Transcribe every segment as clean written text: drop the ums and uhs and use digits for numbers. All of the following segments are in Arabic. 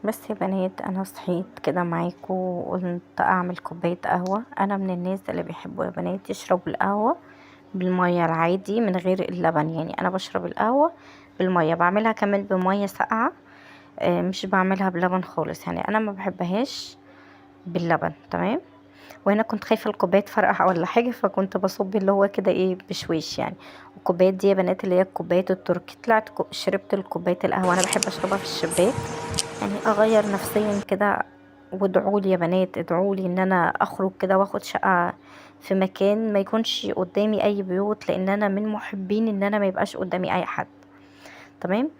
بس يا بنات، انا صحيت كده معاكم وقلت اعمل كوبايه قهوه. انا من الناس اللي بيحبوا يا بنات يشربوا القهوه بالميه العادي من غير اللبن. يعني انا بشرب القهوه بالميه، بعملها كمان بميه ساقعه. مش بعملها بلبن خالص، يعني انا ما بحبهاش باللبن. تمام. وهنا كنت خايفه الكوبايه تفرقع ولا حاجه، فكنت بصب اللي هو كده ايه بشويش يعني. والكوبايات دي يا بنات اللي هي الكوبايه التركي، طلعت شربت الكوبايه القهوه. انا بحب اشربها في الشباك، يعني اغير نفسيا كده. وادعولي يا بنات، ادعولي ان انا اخرج كده واخد شقة في مكان ما يكونش قدامي اي بيوت، لان انا من محبين ان انا ما يبقاش قدامي اي حد. تمام.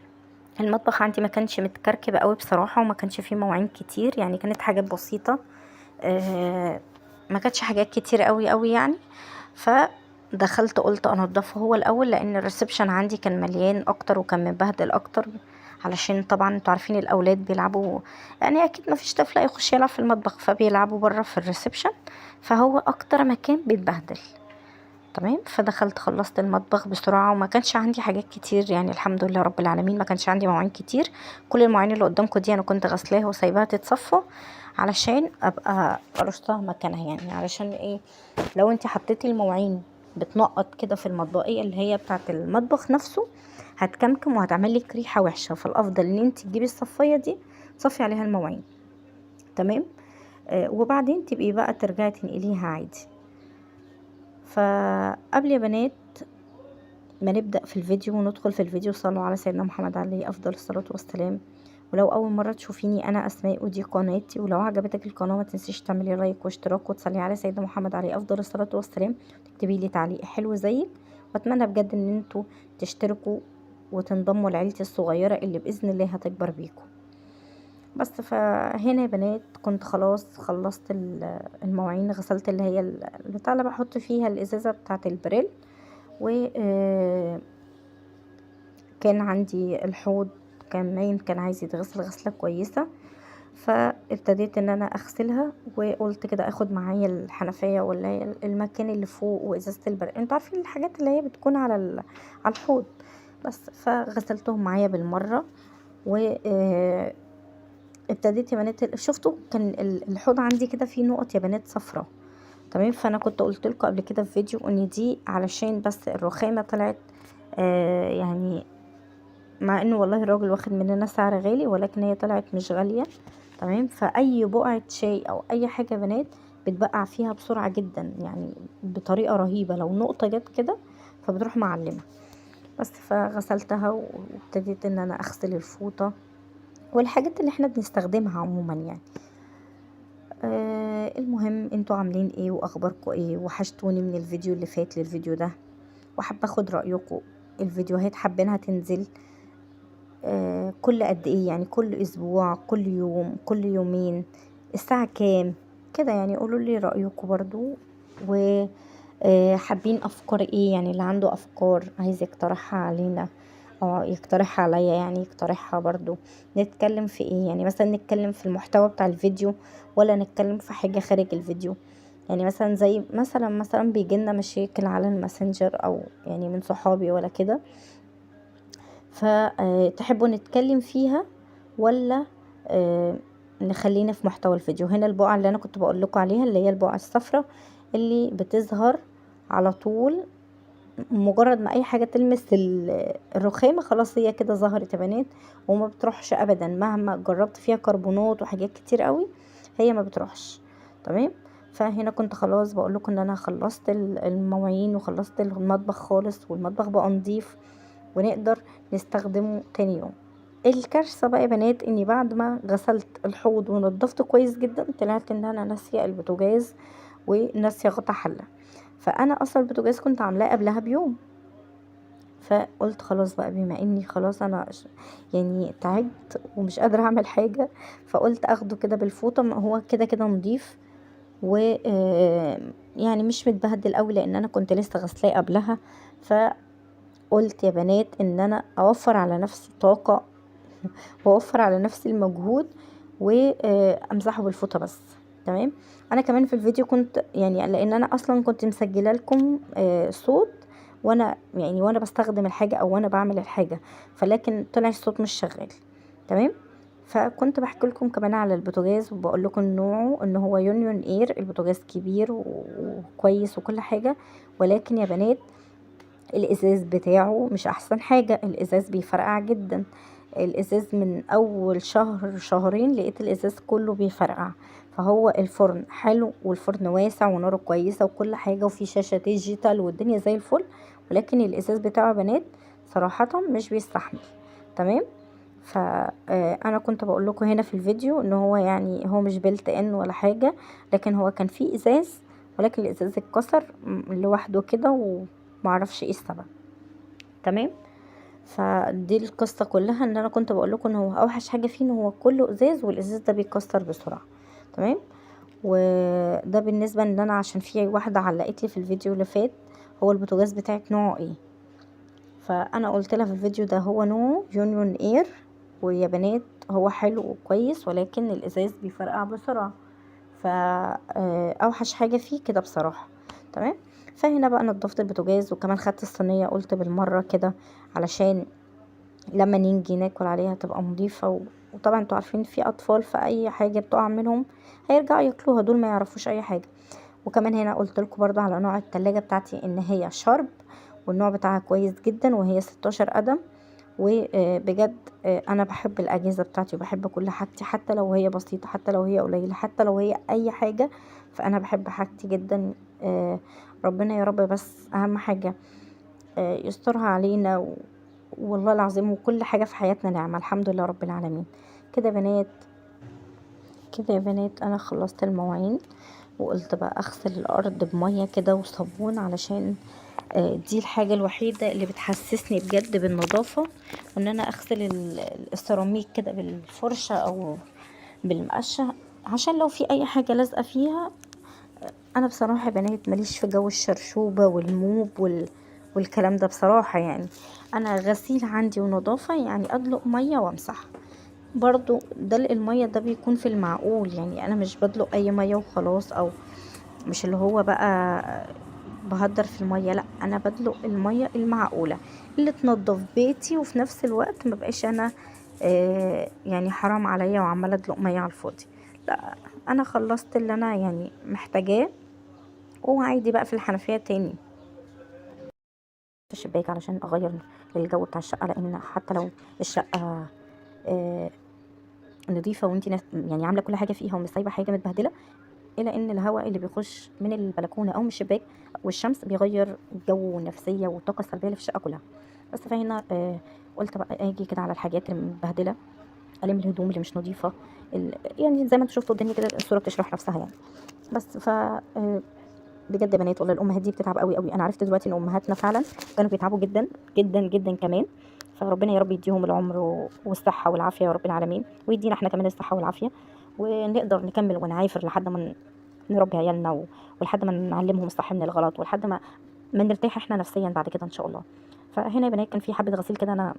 المطبخ عندي ما كانش متكركب قوي بصراحة، وما كانش فيه مواعين كتير، يعني كانت حاجات بسيطة. آه ما كانتش حاجات كتير قوي قوي يعني. فدخلت قلت انضفه هو الاول، لان الريسبشن عندي كان مليان اكتر وكان مبهدل اكتر. علشان طبعا انتوا عارفين الاولاد بيلعبوا، يعني اكيد ما فيش طفل هيخش يلعب في المطبخ، فبيلعبوا بره في الريسبشن. فهو اكتر مكان بيتبهدل. تمام. فدخلت خلصت المطبخ بسرعه، وما كانش عندي حاجات كتير، يعني الحمد لله رب العالمين ما كانش عندي مواعين كتير. كل المواعين اللي قدامكم دي انا كنت غسلاها وسايباها تتصفى، علشان ابقى رشتها مكانها. يعني علشان ايه؟ لو انت حطيتي المواعين بتنقط كده في المطبقية اللي هي بتاعه المطبخ نفسه، هتكمكم وهتعمل لك ريحه وحشه. فالافضل ان انت تجيبي الصفايه دي تصفي عليها المواعين. تمام. وبعدين تبقي بقى ترجعي تنقليها عادي. فقبل يا بنات ما نبدأ في الفيديو وندخل في الفيديو، صلوا على سيدنا محمد عليه أفضل الصلاة والسلام. ولو أول مرة تشوفيني، أنا أسماء ودي قناتي، ولو عجبتك القناة ما تنسيش تعملي لايك واشتراك وتصلي على سيدنا محمد عليه أفضل الصلاة والسلام، وتكتبي لي تعليق حلو زيك. وأتمنى بجد إن انتوا تشتركوا وتنضموا لعيلتي الصغيرة اللي بإذن الله هتكبر بيكم. بس فهنا يا بنات كنت خلاص خلصت المواعين، غسلت اللي هي البتاع اللي بحط فيها الإزازة بتاعة البريل. و كان عندي الحوض كان نايم، كان عايز يتغسل غسلة كويسة. فابتديت ان انا اغسلها، وقلت كده اخد معايا الحنفية ولا هي المكان اللي فوق وازازة البرد. انتوا عارفين الحاجات اللي هي بتكون على على الحوض. بس فغسلتهم معايا بالمرة. و ابتديت يا بنات، شفتوا كان الحوض عندي كده فيه نقط يا بنات صفرة. تمام. فانا كنت قلت لكم قبل كده في فيديو ان دي علشان بس الرخامة طلعت يعني، مع انه والله الراجل واخد مننا سعر غالي، ولكن هي طلعت مش غالية. تمام. فاي بقعة شاي او اي حاجة يا بنات بتبقع فيها بسرعة جدا، يعني بطريقة رهيبة. لو نقطة جت كده فبتروح معلمة. بس فغسلتها وابتديت ان انا اغسل الفوطة والحاجات اللي احنا بنستخدمها عموما يعني. المهم انتوا عاملين ايه واخباركم ايه؟ وحشتوني من الفيديو اللي فات للفيديو ده، وحابة اخد رأيكم. الفيديوهات حابينها تنزل كل قد ايه؟ يعني كل اسبوع، كل يوم، كل يومين، الساعة كام كده؟ يعني قولوا لي رأيكم برضو. و حابين افكار ايه؟ يعني اللي عنده افكار عايز يقترحها علينا او يقترحها عليا، يعني يقترحها برضو. نتكلم في ايه؟ يعني مثلا نتكلم في المحتوى بتاع الفيديو، ولا نتكلم في حاجة خارج الفيديو؟ يعني مثلا زي مثلا بيجيلنا مشاكل على الماسنجر، او يعني من صحابي ولا كده، فتحبوا نتكلم فيها، ولا نخلينا في محتوى الفيديو؟ هنا البقعة اللي انا كنت بقول لكم عليها، اللي هي البقعة الصفراء اللي بتظهر على طول مجرد ما اي حاجة تلمس الرخامة، خلاص هي كده ظهرت يا بنات. وما بتروحش ابدا مهما جربت فيها كربونات وحاجات كتير قوي، هي ما بتروحش. تمام. فهنا كنت خلاص بقول لكم ان انا خلصت المواعين وخلصت المطبخ خالص، والمطبخ بقى نضيف ونقدر نستخدمه تاني يوم. الكارثة بقى يا بنات اني بعد ما غسلت الحوض ونضفته كويس جدا، طلعت ان انا ناسية البوتاجاز وناسية غطا حلة. فانا اصلا البوتاجاز كنت عاملاه قبلها بيوم. فقلت خلاص بقى، بما اني خلاص انا يعني تعبت ومش قادرة اعمل حاجة، فقلت اخده كده بالفوطة، ما هو كده كده نضيف. و يعني مش متبهدل قوي، لان انا كنت لسه غسلاه قبلها. فقلت يا بنات ان انا اوفر على نفسي طاقة واوفر على نفسي المجهود، وامسحه بالفوطه بس. تمام. انا كمان في الفيديو كنت يعني، لان انا اصلا كنت مسجله لكم صوت وانا يعني وانا بستخدم الحاجه او وانا بعمل الحاجه، فلكن طلع الصوت مش شغال. تمام. فكنت بحكي لكم كمان على البوتاجاز وبقول لكم نوعه ان هو يونيون اير. البوتاجاز كبير وكويس وكل حاجه، ولكن يا بنات الازاز بتاعه مش احسن حاجه. الازاز بيفرقع جدا. الازاز من اول شهر شهرين لقيت الازاز كله بيفرقع. فهو الفرن حلو، والفرن واسع وناره كويسه وكل حاجه، وفي شاشه ديجيتال والدنيا زي الفل، ولكن الازاز بتاعه يا بنات صراحه مش بيستحمل. تمام. فانا كنت بقول لكم هنا في الفيديو ان هو يعني هو مش بيلت ان ولا حاجه، لكن هو كان فيه ازاز، ولكن الازاز اتكسر لوحده كده ومعرفش ايه السبب. تمام. فدي القصه كلها، ان انا كنت بقول لكم ان هو اوحش حاجه فيه ان هو كله ازاز، والازاز ده بيتكسر بسرعه. تمام. وده بالنسبه ان انا عشان في واحده علقت لي في الفيديو اللي فات هو البوتاجاز بتاعك نوعه ايه، فانا قلت لها في الفيديو ده هو نوعه يونيون اير. ويا بنات هو حلو وكويس، ولكن الازاز بيفرقع بسرعه. اوحش حاجه فيه كده بصراحه. تمام. فهنا بقى نضفت البوتاجاز، وكمان خدت الصينيه قلت بالمره كده علشان لما نيجي ناكل عليها تبقى نضيفه وطبعا انتوا عارفين في اطفال، في اي حاجه بتقع منهم هيرجعوا ياكلوها، دول ما يعرفوش اي حاجه. وكمان هنا قلت لكم برضو على نوع التلاجة بتاعتي ان هي شارب، والنوع بتاعها كويس جدا، وهي 16 قدم. وبجد انا بحب الاجهزه بتاعتي وبحب كل حاجتي، حتى لو هي بسيطه، حتى لو هي قليله، حتى لو هي اي حاجه، فانا بحب حاجتي جدا. ربنا يا رب بس اهم حاجه يسترها علينا والله العظيم، وكل حاجه في حياتنا نعمه الحمد لله رب العالمين. كده يا بنات، كده يا بنات انا خلصت المواعين، وقلت بقى اغسل الارض بميه كده وصابون، علشان دي الحاجة الوحيدة اللي بتحسسني بجد بالنظافة، وان انا اغسل السيراميك كده بالفرشة او بالمقشة، عشان لو في اي حاجة لازقة فيها. انا بصراحة يا بنات ماليش في جو الشرشوبة والموب والكلام ده بصراحة يعني. انا غسيل عندي ونظافة يعني ادلق مية وامسح. برضو دلق المية ده بيكون في المعقول، يعني انا مش بدلق اي مية وخلاص، او مش اللي هو بقى بهدر في المية، لا انا بدلق المية المعقولة اللي تنضف بيتي، وفي نفس الوقت مبقاش انا يعني حرام عليا وعمالة ادلق مية على الفاضي. لا، انا خلصت اللي انا يعني محتاجاه، وعادي بقى في الحنفية تاني في الشباك علشان اغير الجو بتاع الشقة، لان حتى لو الشقة آه نظيفة وانتي يعني عاملة كل حاجة فيها ومش سايبة حاجة متبهدلة، الا ان الهواء اللي بيخش من البلكونه او من الشباك والشمس بيغير الجو والنفسيه والطاقه السلبيه اللي في الشقه كلها. بس فهنا قلت بقى اجي كده على الحاجات اللي متبهدله، الم الهدوم اللي مش نظيفه، يعني زي ما انتوا شفتوا الدنيا كده الصوره بتشرح نفسها يعني. بس ف بجد يا بنات والله الامهات دي بتتعب قوي قوي. انا عرفت دلوقتي ان امهاتنا فعلا كانوا بيتعبوا جدا جدا جدا كمان. فربنا يا رب يديهم العمر والصحه والعافيه يا رب العالمين، ويدينا احنا كمان الصحه والعافيه، ونقدر نكمل ونعافر لحد ما نربي عيالنا ولحد ما نعلمهم الصح من الغلط، ولحد ما نرتاح احنا نفسيا بعد كده ان شاء الله. فهنا يا بنات كان في حبه غسيل كده انا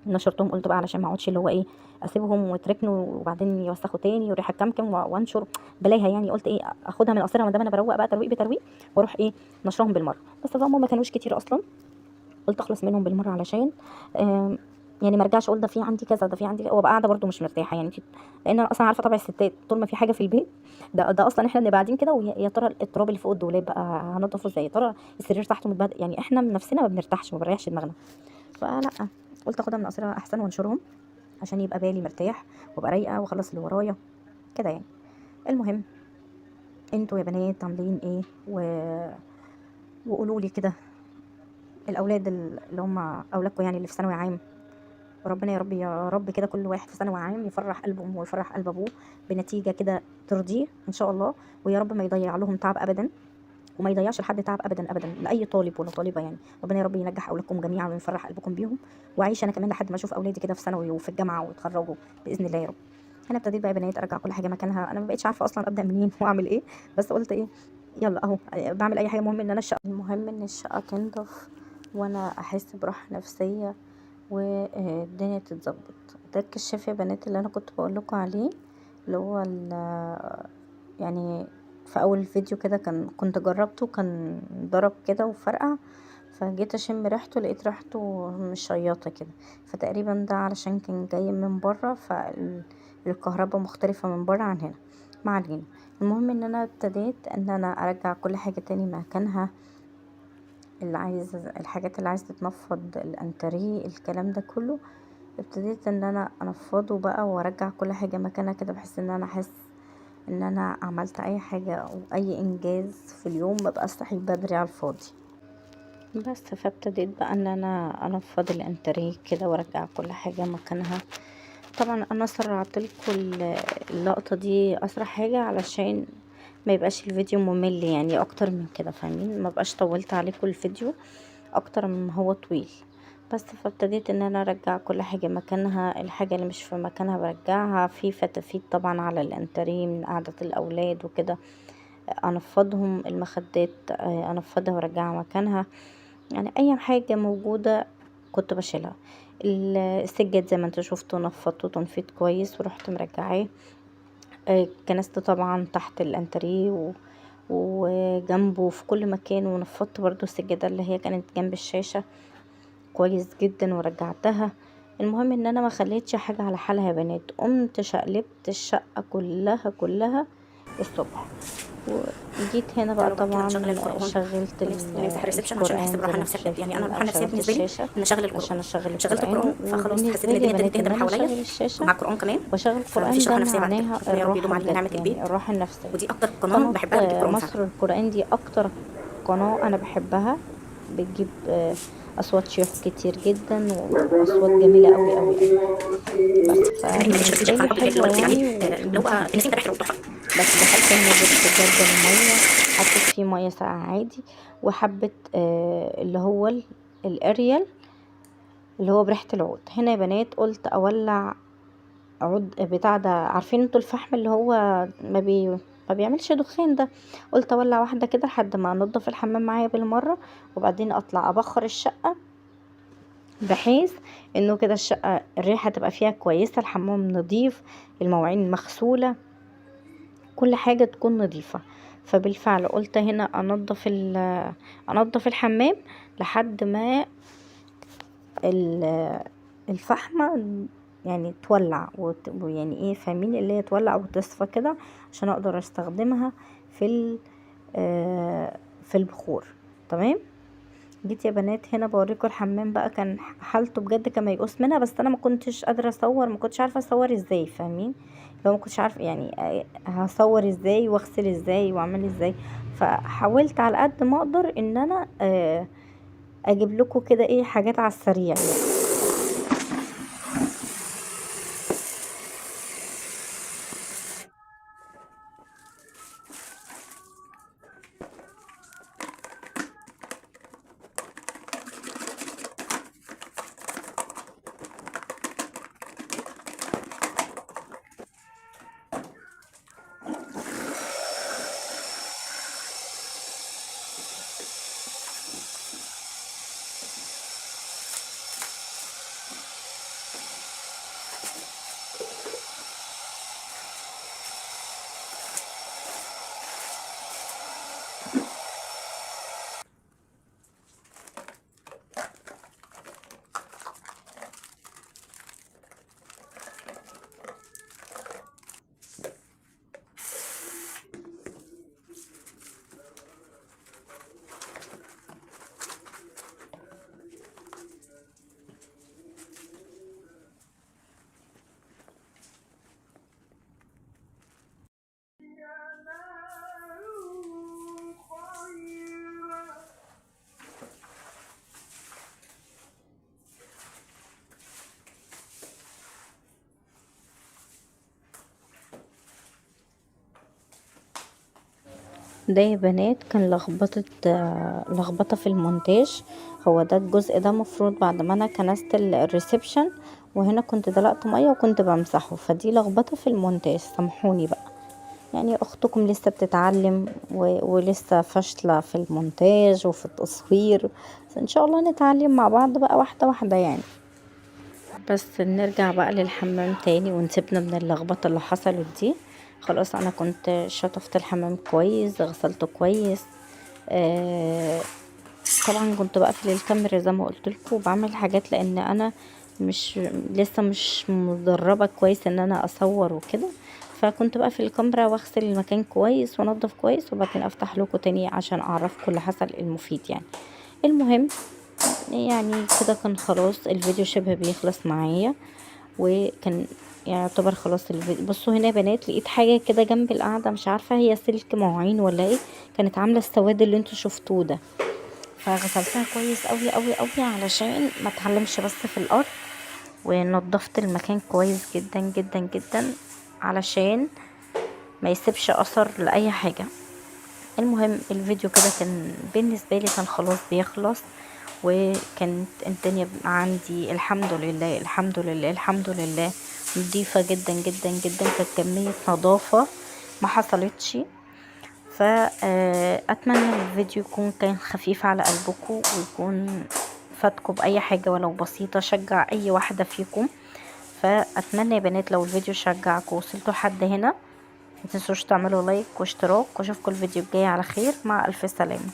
نشرتهم، قلت بقى علشان ما اقعدش اللي هو ايه اسيبهم ويتركنوا وبعدين يوسخوا تاني وريحه كمكم وانشر بلاها، يعني قلت ايه اخدها من قصيرها ما دام انا بروق بقى ترويق بترويق، واروح ايه نشرهم بالمره. بس فهم ما كانوش كتير اصلا، قلت اخلص منهم بالمره علشان يعني ما ارجعش اقول ده في عندي كذا ده في عندي وابقى قاعده برده مش مرتاحه يعني لان انا اصلا عارفه طبع الستات طول ما في حاجه في البيت ده اصلا احنا بنبقى قاعدين كده، ويا ترى التراب اللي فوق الدولاب بقى هنضفه ازاي، يا ترى السرير تحته متبهدل، يعني احنا من نفسنا ما بنرتاحش ما بنريحش دماغنا. فلا، قلت اخدها من قصيرها احسن وانشرهم عشان يبقى بالي مرتاح وابقى رايقه واخلص اللي ورايا كده يعني. المهم انتوا يا بنات عاملين ايه وقولوا لي كده الاولاد اللي هم اولادكم يعني اللي في ثانوي عام، وربنا يا رب يا رب كده كل واحد في ثانوي عام يفرح قلب امه ويفرح قلب ابوه بنتيجه كده ترضيه ان شاء الله، ويا رب ما يضيع لهم تعب ابدا، وما يضيعش لحد تعب ابدا ابدا لاي طالب ولا طالبه يعني. ربنا يا رب ينجح اولادكم جميعا ويفرح قلبكم بيهم، واعيش انا كمان لحد ما اشوف اولادي كده في ثانوي وفي الجامعه ويتخرجوا باذن الله يا رب. انا ابتديت بقى يا بنات ارجع كل حاجه مكانها، انا ما بقتش عارفه اصلا ابدا منين واعمل ايه، بس قلت ايه يلا اهو بعمل اي حاجه، المهم ان الشقه تنضف وانا احس براحه نفسيه والدنيا تتظبط. ده الكشاف يا بنات اللي انا كنت بقول لكم عليه، اللي هو يعني في اول فيديو كده كنت جربته كان ضرب كده وفرقع. فجيت اشم ريحته لقيت ريحته مشيطة كده، فتقريبا ده علشان كان جاي من برا، فالكهرباء مختلفة من برا عن هنا. ما علينا. المهم ان انا ابتديت ان انا ارجع كل حاجة تاني مكانها، الحاجات اللي عايزة تتنفض، الانتريه، الكلام ده كله ابتديت ان انا انفضه بقى وارجع كل حاجة مكانها كده، بحيث ان انا احس ان انا عملت اي حاجة او اي انجاز في اليوم، مبقاش صحيت بدري على الفاضي. بس فابتديت بقى ان انا انفض الانتريه كده وارجع كل حاجة مكانها. طبعا انا سرعتلكوا اللقطة دي اسرع حاجة علشان ما يبقاش الفيديو ممل يعني اكتر من كده، فاهمين؟ ما بقاش طولت عليكم الفيديو اكتر مما هو طويل. بس فابتديت ان انا ارجع كل حاجة مكانها، الحاجة اللي مش في مكانها برجعها. في فتافيت طبعا على الانتريه من قعدة الاولاد وكده، انفضهم. المخدات انفضها وارجعها مكانها، يعني اي حاجة موجودة كنت بشيلها. السجاد زي ما انتوا شفتوا نفضته تنفيذ كويس ورحت مرجعاه. كنست طبعا تحت الانتريه وجنبه في كل مكان، ونفضت برضو السجادة اللي هي كانت جنب الشاشة كويس جدا ورجعتها. المهم ان انا ما خليتش حاجة على حالها يا بنات، قمت شقلبت الشقة كلها الصبح. وجيت هنا بقى تعالوا بقى كده طبعا نشغل القرآن شغلت ونفتح الريسبشن عشان نحس القرآن زي براحة ما النفسية انتم بجد. يعني شايفين. انا الراحة النفسية شغلت بالنسبة لي الشاشة ان اشغل علشان القرآن. اشغل شغلت القرآن، القرآن فخلاص حسيت ان وبالنسبة لي يا الدنيا ابتدت بنات ان تهدى من انا حواليا، اشغل الشاشة ومع القرآن كمان واشغل فمفيش القرآن راحة ده نفسية بعد كده. معناها ربنا يا رب يدوم الراحة علينا بجد، نعمة البيت. يعني الراحة النفسية. ودي اكتر قناة قناة بحبها اللي بتجيب قرآن فعلا. مصر القرآن دي اكتر قناة انا بحبها، بتجيب اصوات شيوخ كتير جدا واصوات جميلة قوي قوي قوي. بس كمان ما تنسيش فبالنسبة عشان لي حب البيت اللي حلوة والدتك يعني يعني اللي هو النسيم ده بيحرق تحفة. بس دخلت هنا جبت جردل مية، حطيت فيه مية ساقعة عادي، وحبة اللي هو الاريال اللي هو بريحة العود. هنا يا بنات قلت اولع عود بتاع ده، عارفين انتوا الفحم اللي هو ما بيعملش دخان ده. قلت اولع واحدة كده لحد ما انضف الحمام معايا بالمرة، وبعدين اطلع ابخر الشقة، بحيث انه كده الشقة الريحة تبقى فيها كويسة، الحمام نظيف، المواعين مغسولة، كل حاجة تكون نظيفة. فبالفعل قلت هنا انضف الحمام لحد ما الفحمة يعني تولع ويعني ايه، فاهمين؟ اللي هي تولع وتصفى كده عشان اقدر استخدمها في في البخور. تمام. جيت يا بنات هنا بوريكم الحمام بقى، كان حالته بجد كان ميؤوس منها، بس انا ما كنتش قادره اصور، ما كنتش عارفه اصور ازاي، فاهمين؟ لو ما كنتش عارفه يعني هصور ازاي واغسل ازاي واعمل ازاي. فحاولت على قد ما اقدر ان انا اجيب لكم كده ايه حاجات على السريع يعني. ده يا بنات كان لخبطة في المونتاج. هو ده الجزء ده مفروض بعد ما انا كنست الريسبشن، وهنا كنت دلقت مية وكنت بمسحه، فدي لخبطة في المونتاج، سامحوني بقى. يعني اختكم لسه بتتعلم ولسه فاشلة في المونتاج وفي التصوير، بس ان شاء الله نتعلم مع بعض بقى واحدة واحدة يعني. بس نرجع بقى للحمام تاني ونسيبنا من اللخبطة اللي حصلت دي. خلاص انا كنت شطفت الحمام كويس، غسلته كويس، آه طبعا كنت بقفل الكاميرا زي ما قلت لكم، وبعمل حاجات لان انا لسه مش مدربه كويس ان انا اصور وكده، فكنت بقفل الكاميرا واغسل المكان كويس وانضف كويس، وبعدين افتح لكم تاني عشان اعرفكم اللي حصل المفيد يعني. المهم يعني كده كان خلاص الفيديو شبه بيخلص معايا، وكان يعتبر خلاص الفيديو. بصوا هنا يا بنات، لقيت حاجه كده جنب القعده، مش عارفه هي سلك مواعين ولا ايه، كانت عامله السواد اللي انتوا شفتوه ده، فغسلتها كويس قوي قوي قوي علشان ما تعلمش بس في الارض، ونضفت المكان كويس جدا جدا جدا علشان ما يسيبش اثر لاي حاجه. المهم الفيديو كده كان بالنسبه لي كان خلاص بيخلص، وكانت الدنيا عندي الحمد لله الحمد لله الحمد لله نضيفه جدا جدا جدا، كانت كميه نظافه ما حصلتش. فأتمنى الفيديو كان خفيف على قلبكم، ويكون فاتكم بأي حاجة ولو بسيطة، شجع أي واحدة فيكم. فأتمنى يا بنات لو الفيديو شجعكم وصلتوا لحد هنا، متنسوش تعملوا لايك واشتراك، واشوفكم الفيديو الجاي على خير، مع ألف سلامة.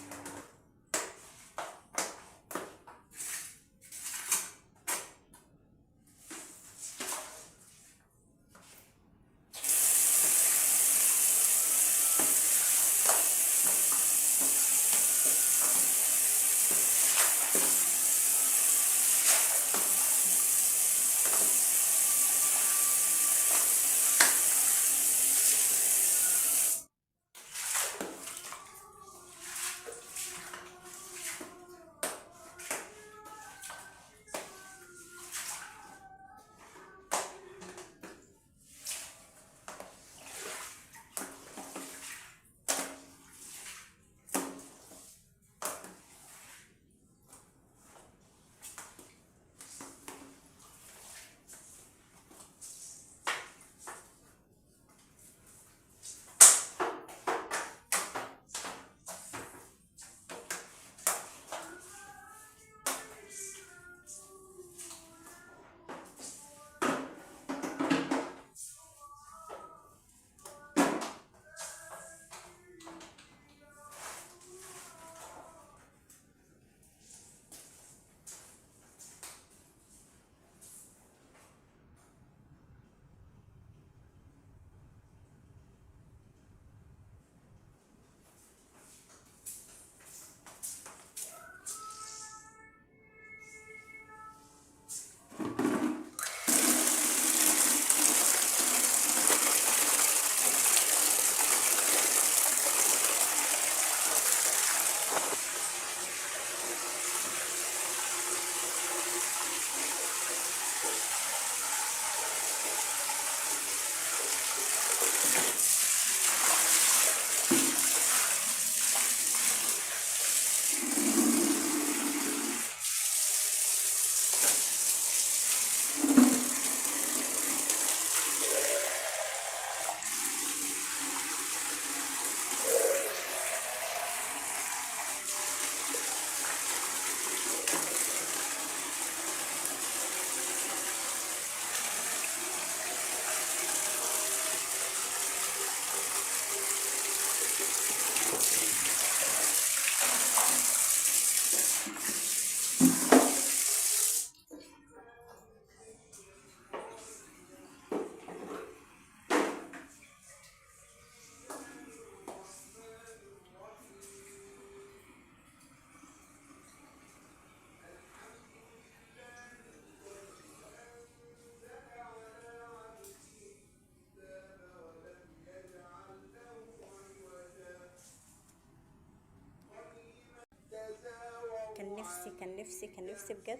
كان نفسي بجد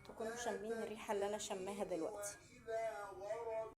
تكونوا شامين الريحة اللي انا شماها دلوقتي.